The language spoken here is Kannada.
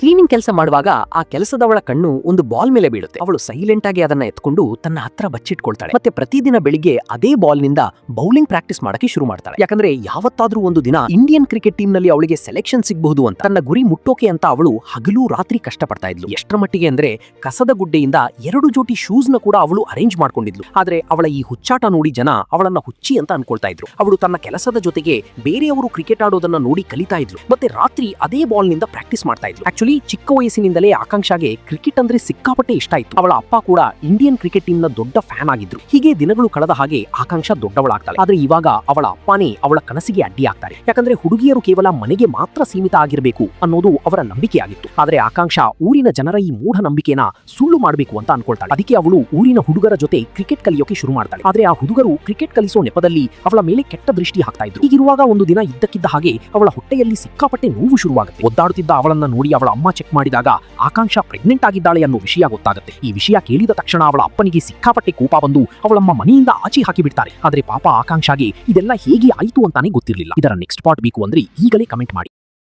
ಕ್ಲೀನಿಂಗ್ ಕೆಲಸ ಮಾಡುವಾಗ ಆ ಕೆಲಸದವಳ ಕಣ್ಣು ಒಂದು ಬಾಲ್ ಮೇಲೆ ಬೀಳುತ್ತೆ. ಅವಳು ಸೈಲೆಂಟ್ ಆಗಿ ಅದನ್ನ ಎತ್ಕೊಂಡು ತನ್ನ ಹತ್ರ ಬಚ್ಚಿಟ್ಕೊಳ್ತಾಳೆ. ಮತ್ತೆ ಪ್ರತಿದಿನ ಬೆಳಿಗ್ಗೆ ಅದೇ ಬಾಲ್ ನಿಂದ ಬೌಲಿಂಗ್ ಪ್ರಾಕ್ಟೀಸ್ ಮಾಡಕ್ಕೆ ಶುರು ಮಾಡ್ತಾಳೆ. ಯಾಕಂದ್ರೆ ಯಾವತ್ತಾದ್ರೂ ಒಂದು ದಿನ ಇಂಡಿಯನ್ ಕ್ರಿಕೆಟ್ ಟೀಮ್ ನಲ್ಲಿ ಅವಳಿಗೆ ಸೆಲೆಕ್ಷನ್ ಸಿಗಬಹುದು ಅಂತ ತನ್ನ ಗುರಿ ಮುಟ್ಟೋಕೆ ಅಂತ ಅವಳು ಹಗಲು ರಾತ್ರಿ ಕಷ್ಟಪಡ್ತಾ ಇದ್ಲು. ಎಷ್ಟರ ಮಟ್ಟಿಗೆ ಅಂದ್ರೆ ಕಸದ ಗುಡ್ಡೆಯಿಂದ 2 ಜೋಟಿ ಶೂಸ್ ನ ಕೂಡ ಅವಳು ಅರೇಂಜ್ ಮಾಡ್ಕೊಂಡಿದ್ಲು. ಆದ್ರೆ ಅವಳ ಈ ಹುಚ್ಚಾಟ ನೋಡಿ ಜನ ಅವಳನ್ನ ಹುಚ್ಚಿ ಅಂತ ಅನ್ಕೊಳ್ತಾ ಇದ್ರು. ಅವಳು ತನ್ನ ಕೆಲಸದ ಜೊತೆಗೆ ಬೇರೆಯವರು ಕ್ರಿಕೆಟ್ ಆಡೋದನ್ನ ನೋಡಿ ಕಲಿತಾ ಇದ್ಲು. ಮತ್ತೆ ರಾತ್ರಿ ಅದೇ ಬಾಲ್ ನಿಂದ ಪ್ರಾಕ್ಟೀಸ್ ಮಾಡ್ತಾ ಇದ್ಲು. ಆಕ್ಚುಲಿ ಚಿಕ್ಕ ವಯಸ್ಸಿನಿಂದಲೇ ಆಕಾಂಕ್ಷಾಗೆ ಕ್ರಿಕೆಟ್ ಅಂದ್ರೆ ಸಿಕ್ಕಾಪಟ್ಟೆ ಇಷ್ಟ ಇತ್ತು. ಅವಳ ಅಪ್ಪ ಕೂಡ ಇಂಡಿಯನ್ ಕ್ರಿಕೆಟ್ ಟೀಮ್ ನ ದೊಡ್ಡ ಫ್ಯಾನ್ ಆಗಿದ್ರು. ಹೀಗೆ ದಿನಗಳು ಕಳೆದ ಹಾಗೆ ಆಕಾಂಕ್ಷಾ ದೊಡ್ಡವಳಾಗ್ತಾಳೆ. ಆದ್ರೆ ಇವಾಗ ಅವಳ ಅಪ್ಪನೇ ಅವಳ ಕನಸಿಗೆ ಅಡ್ಡಿ ಆಗ್ತಾರೆ. ಯಾಕಂದ್ರೆ ಹುಡುಗಿಯರು ಕೇವಲ ಮನೆಗೆ ಮಾತ್ರ ಸೀಮಿತ ಆಗಿರಬೇಕು ಅನ್ನೋದು ಅವರ ನಂಬಿಕೆಯಾಗಿತ್ತು. ಆದ್ರೆ ಆಕಾಂಕ್ಷಾ ಊರಿನ ಜನರ ಈ ಮೂಢ ನಂಬಿಕೆನ ಸುಳ್ಳು ಮಾಡಬೇಕು ಅಂತ ಅನ್ಕೊಳ್ತಾಳೆ. ಅದಕ್ಕೆ ಅವಳು ಊರಿನ ಹುಡುಗರ ಜೊತೆ ಕ್ರಿಕೆಟ್ ಕಲಿಯೋಕೆ ಶುರು ಮಾಡ್ತಾಳೆ. ಆದ್ರೆ ಆ ಹುಡುಗರು ಕ್ರಿಕೆಟ್ ಕಲಿಸೋ ನೆಪದಲ್ಲಿ ಅವಳ ಮೇಲೆ ಕೆಟ್ಟ ದೃಷ್ಟಿ ಹಾಕ್ತಾ ಇದ್ರು. ಹೀಗಿರುವಾಗ ಒಂದು ದಿನ ಇದ್ದಕ್ಕಿದ್ದ ಹಾಗೆ ಅವಳ ಹೊಟ್ಟೆಯಲ್ಲಿ ಸಿಕ್ಕಾಪಟ್ಟೆ ನೋವು ಶುರುವಾಗುತ್ತೆ. ಒದ್ದಾಡುತ್ತಿದ್ದ ಅವಳನ್ನ ನೋಡಿ ಅವಳ ಅಮ್ಮ ಚೆಕ್ ಮಾಡಿದಾಗ ಆಕಾಂಕ್ಷಾ ಪ್ರೆಗ್ನೆಂಟ್ ಆಗಿದ್ದಾಳೆ ಅನ್ನೋ ವಿಷಯ ಗೊತ್ತಾಗುತ್ತೆ. ಈ ವಿಷಯ ಕೇಳಿದ ತಕ್ಷಣ ಅವಳ ಅಪ್ಪನಿಗೆ ಸಿಕ್ಕಾಪಟ್ಟೆ ಕೋಪ ಬಂದು ಅವಳಮ್ಮ ಮನೆಯಿಂದ ಆಚೆ ಹಾಕಿ ಬಿಡ್ತಾರೆ. ಆದ್ರೆ ಪಾಪ ಆಕಾಂಕ್ಷಾಗೆ ಇದೆಲ್ಲ ಹೇಗೆ ಆಯಿತು ಅಂತಾನೆ ಗೊತ್ತಿರಲಿಲ್ಲ. ಇದರ ನೆಕ್ಸ್ಟ್ ಪಾರ್ಟ್ ಬೇಕು ಅಂದ್ರೆ ಈಗಲೇ ಕಮೆಂಟ್ ಮಾಡಿ.